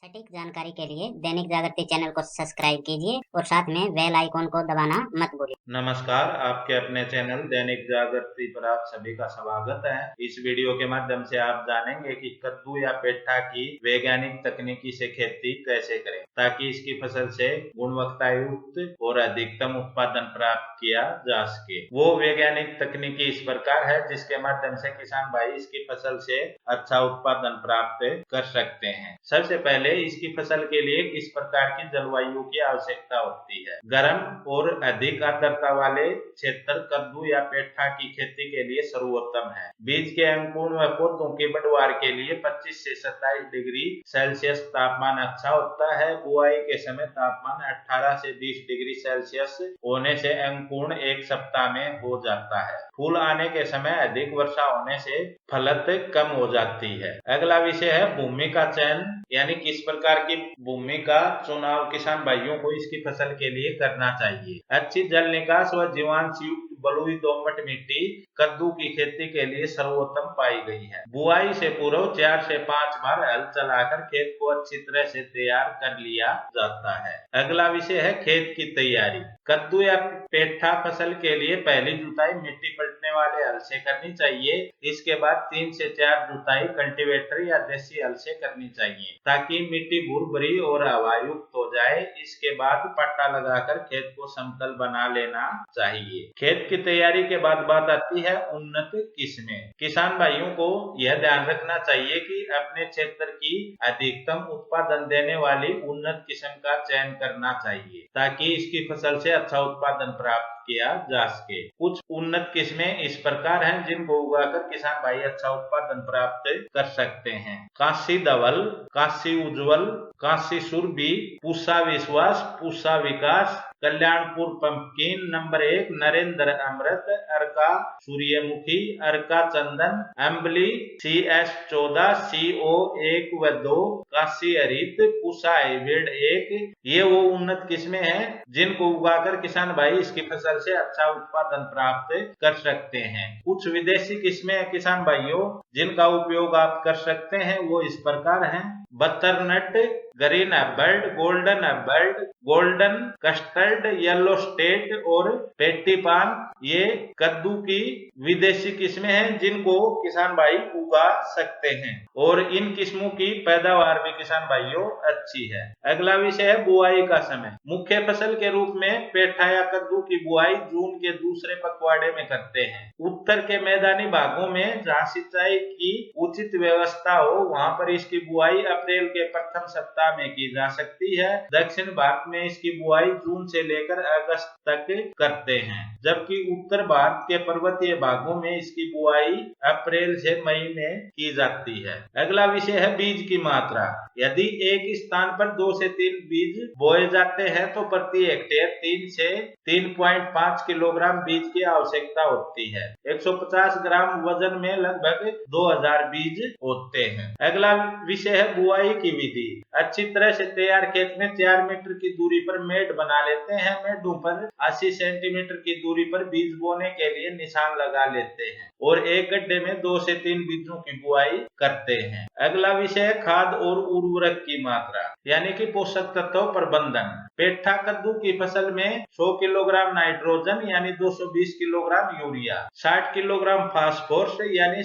सटीक जानकारी के लिए दैनिक जागृति चैनल को सब्सक्राइब कीजिए और साथ में बेल आइकॉन को दबाना मत भूलिए। नमस्कार, आपके अपने चैनल दैनिक जागृति पर आप सभी का स्वागत है। इस वीडियो के माध्यम से आप जानेंगे कि कद्दू या पेठा की वैज्ञानिक तकनीकी से खेती कैसे करें ताकि इसकी फसल से गुणवत्ता युक्त और अधिकतम उत्पादन प्राप्त किया जा सके। वो वैज्ञानिक तकनीकी इस प्रकार है जिसके माध्यम से किसान भाई इसकी फसल से अच्छा उत्पादन प्राप्त कर सकते हैं। सबसे पहले इसकी फसल के लिए किस प्रकार की जलवायु की आवश्यकता होती है। गर्म और अधिक आर्द्रता वाले क्षेत्र कद्दू या पेठा की खेती के लिए सर्वोत्तम है। बीज के अंकुरण व पौधों के बढ़वार के लिए 25 से 27 डिग्री सेल्सियस तापमान अच्छा होता है। बुआई के समय तापमान 18 से 20 डिग्री सेल्सियस होने से अंकुरण एक सप्ताह में हो जाता है। फूल आने के समय अधिक वर्षा होने से फलत कम हो जाती है। अगला विषय है भूमि का चयन, यानी किस प्रकार की भूमि का चुनाव किसान भाइयों को इसकी फसल के लिए करना चाहिए। अच्छी जल निकास व जीवांश युक्त बलुई दोमट मिट्टी कद्दू की खेती के लिए सर्वोत्तम पाई गई है। बुआई से पूर्व 4 से 5 बार हल चलाकर खेत को अच्छी तरह से तैयार कर लिया जाता है। अगला विषय है खेत की तैयारी। कद्दू या पेठा फसल के लिए पहली जुताई मिट्टी पलटने वाले हल से करनी चाहिए। इसके बाद 3 से 4 जुताई कल्टीवेटर या देसी हल से करनी चाहिए ताकि मिट्टी भुरभुरी और हवायुक्त हो जाए। इसके बाद पट्टा लगाकर खेत को समतल बना लेना चाहिए। खेत की तैयारी के बाद बात आती है उन्नत किस्में। किसान भाइयों को यह ध्यान रखना चाहिए कि अपने क्षेत्र की अधिकतम उत्पादन देने वाली उन्नत किस्म का चयन करना चाहिए ताकि इसकी फसल से अच्छा उत्पादन प्राप्त किया जा सके। कुछ उन्नत किस्में इस प्रकार हैं जिनको उगाकर किसान भाई अच्छा उत्पादन प्राप्त कर सकते हैं। काशी धवल, काशी उज्जवल, काशी सुरभि, पूसा विश्वास, पूसा विकास, कल्याणपुर पंपकिन नंबर 1, नरेंद्र अमृत, अर्का सूर्यमुखी, अर्का चंदन, अम्बली, CS14, CO1 व 2, काशी हरित, पूसा हाइब्रिड 1। ये वो उन्नत किस्में हैं जिनको उगाकर किसान भाई इसकी फसल से अच्छा उत्पादन प्राप्त कर सकते हैं। कुछ विदेशी किस्में किसान भाइयों जिनका उपयोग आप कर सकते हैं वो इस प्रकार हैं। Butternut, green hubbard, golden hubbard, golden custard, yellow state और पेट्टीपान ये कद्दू की विदेशी किस्में हैं जिनको किसान भाई उगा सकते हैं और इन किस्मों की पैदावार भी किसान भाइयों अच्छी है। अगला विषय है बुआई का समय। मुख्य फसल के रूप में पेठा या कद्दू की बुआई जून के दूसरे पखवाड़े में करते हैं। उत्तर के मैदानी भागों में जहाँ सिंचाई की उचित व्यवस्था हो वहां पर इसकी बुआई अप्रैल के प्रथम सप्ताह में की जा सकती है। दक्षिण भारत में इसकी बुआई जून से लेकर अगस्त तक करते हैं, जबकि उत्तर भारत के पर्वतीय भागों में इसकी बुआई अप्रैल से मई में की जाती है। अगला विषय है बीज की मात्रा। यदि एक स्थान पर 2 से 3 बीज बोए जाते हैं तो प्रति हेक्टेयर 3 से 3.5 किलोग्राम बीज की आवश्यकता होती है। 150 ग्राम वजन में लगभग 2000 बीज होते हैं। अगला विषय है बुआई की विधि। अच्छी तरह से तैयार खेत में 4 मीटर की दूरी पर मेड़ बना लेते हैं। मेड़ों पर 80 सेंटीमीटर की दूरी पर बीज बोने के लिए निशान लगा लेते हैं और एक गड्ढे में 2 से 3 बीजों की बुआई करते हैं। अगला विषय है खाद और उर्वरक की मात्रा, यानी कि पोषक तत्व प्रबंधन। पेठा कद्दू की फसल में 100 किलोग्राम नाइट्रोजन यानी 220 किलोग्राम यूरिया, 60 किलोग्राम फास्फोरस यानी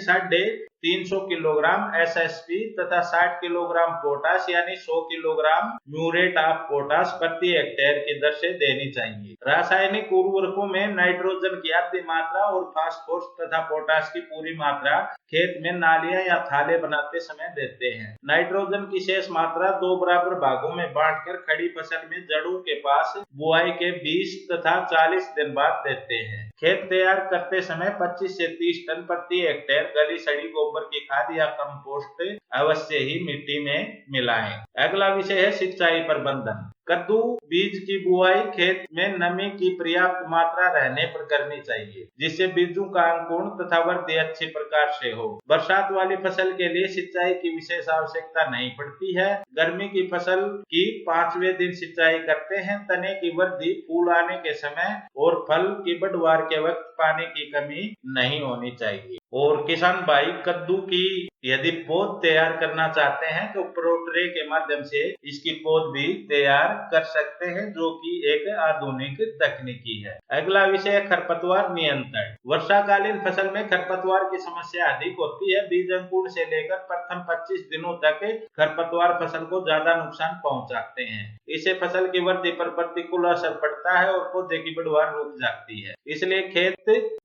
350 किलोग्राम SSP तथा 60 किलोग्राम पोटास यानी 100 किलोग्राम म्यूरेट ऑफ पोटास प्रति हेक्टेयर की दर से देनी चाहिए। रासायनिक उर्वरकों में नाइट्रोजन की आधी मात्रा और फास्फोरस तथा पोटास की पूरी मात्रा खेत में नालियां या थाले बनाते समय देते हैं। नाइट्रोजन की शेष मात्रा 2 बराबर भागों में बांटकर खड़ी फसल में जड़ों के पास बुआई के 20 तथा 40 दिन बाद देते हैं। खेत तैयार करते समय 25 से 30 टन प्रति हेक्टेयर गली सड़ी गोबर की खाद या कंपोस्ट अवश्य ही मिट्टी में मिलाएं। अगला विषय है सिंचाई प्रबंधन। कद्दू बीज की बुआई खेत में नमी की पर्याप्त मात्रा रहने पर करनी चाहिए जिससे बीजों का अंकुरण तथा वृद्धि अच्छी प्रकार से हो। बरसात वाली फसल के लिए सिंचाई की विशेष आवश्यकता नहीं पड़ती है। गर्मी की फसल की 5वें दिन सिंचाई करते हैं। तने की वृद्धि, फूल आने के समय और फल की बढ़वार के वक्त पानी की कमी नहीं होनी चाहिए। और किसान भाई कद्दू की यदि पौध तैयार करना चाहते हैं तो प्रोट्रे के माध्यम से इसकी पौध भी तैयार कर सकते हैं, जो कि एक आधुनिक तकनीकी है। अगला विषय है खरपतवार नियंत्रण। वर्षाकालीन फसल में खरपतवार की समस्या अधिक होती है। बीज अंकुरण से लेकर प्रथम 25 दिनों तक खरपतवार फसल को ज्यादा नुकसान पहुंचाते हैं। इससे फसल की वृद्धि पर प्रतिकूल असर पड़ता है और पौधे की बढ़वार रुक जाती है। इसलिए खेत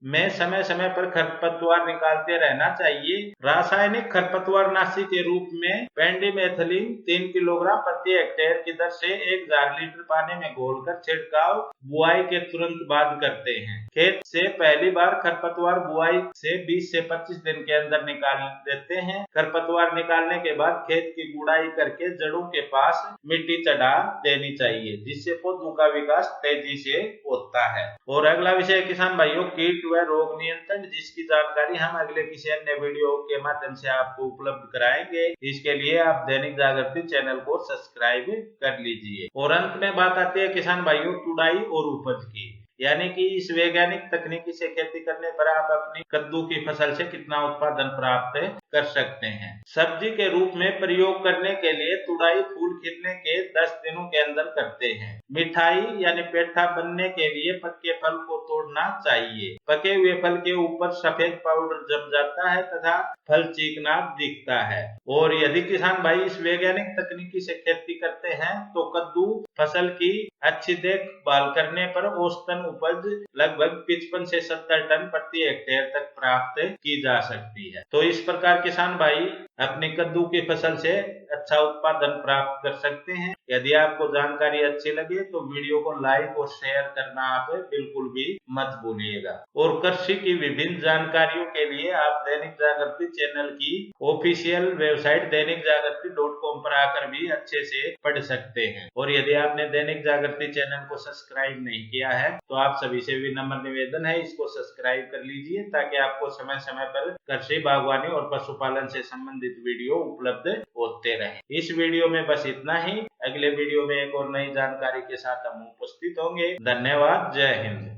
में समय समय पर खरपतवार निकालते रहना चाहिए। रासायनिक खरपतवारनाशी के रूप में पेंडिमेथिलिन 3 किलोग्राम प्रति हेक्टेयर की दर से 1000 लीटर पानी में घोलकर छिड़काव बुआई के तुरंत बाद करते हैं। खेत से पहली बार खरपतवार बुआई से 20 से 25 दिन के अंदर निकाल देते हैं। खरपतवार निकालने के बाद खेत की गुड़ाई करके जड़ों के पास मिट्टी चढ़ा देनी चाहिए, जिससे पौधों का विकास तेजी से होता है। और अगला विषय किसान भाइयों कीट व रोग नियंत्रण, जिसकी जानकारी हम अगले किसी अन्य वीडियो के माध्यम से आपको उपलब्ध कराएंगे। इसके लिए आप दैनिक जागृति चैनल को सब्सक्राइब कर लीजिए। और अंत में बात आती है किसान भाइयों तुड़ाई और उपज की, यानी कि इस वैज्ञानिक तकनीकी से खेती करने पर आप अपनी कद्दू की फसल से कितना उत्पादन प्राप्त कर सकते हैं। सब्जी के रूप में प्रयोग करने के लिए तुड़ाई फूल खिलने के 10 दिनों के अंदर करते हैं। मिठाई यानी पेठा बनने के लिए पके फल को तोड़ना चाहिए। पके हुए फल के ऊपर सफेद पाउडर जम जाता है तथा फल चिकना दिखता है। और यदि किसान भाई इस वैज्ञानिक तकनीकी से खेती करते हैं तो कद्दू फसल की अच्छी देखभाल करने पर औसतन उपज लगभग 55 से 70 टन प्रति हेक्टेयर तक प्राप्त की जा सकती है। तो इस प्रकार किसान भाई अपनी कद्दू की फसल से अच्छा उत्पादन प्राप्त कर सकते हैं। यदि आपको जानकारी अच्छी लगे तो वीडियो को लाइक और शेयर करना आप बिल्कुल भी मत भूलिएगा। और कृषि की विभिन्न जानकारियों के लिए आप दैनिक जागृति चैनल की ऑफिशियल वेबसाइट दैनिकजागृति.com पर आकर भी अच्छे से पढ़ सकते हैं। और यदि आपने दैनिक जागृति चैनल को सब्सक्राइब नहीं किया है तो आप सभी से विनम्र निवेदन है इसको सब्सक्राइब कर लीजिए, ताकि आपको समय समय पर कृषि, बागवानी और पशुपालन से संबंधित वीडियो उपलब्ध होते रहे। इस वीडियो में बस इतना ही। अगले वीडियो में एक और नई जानकारी के साथ हम उपस्थित होंगे। धन्यवाद। जय हिंद।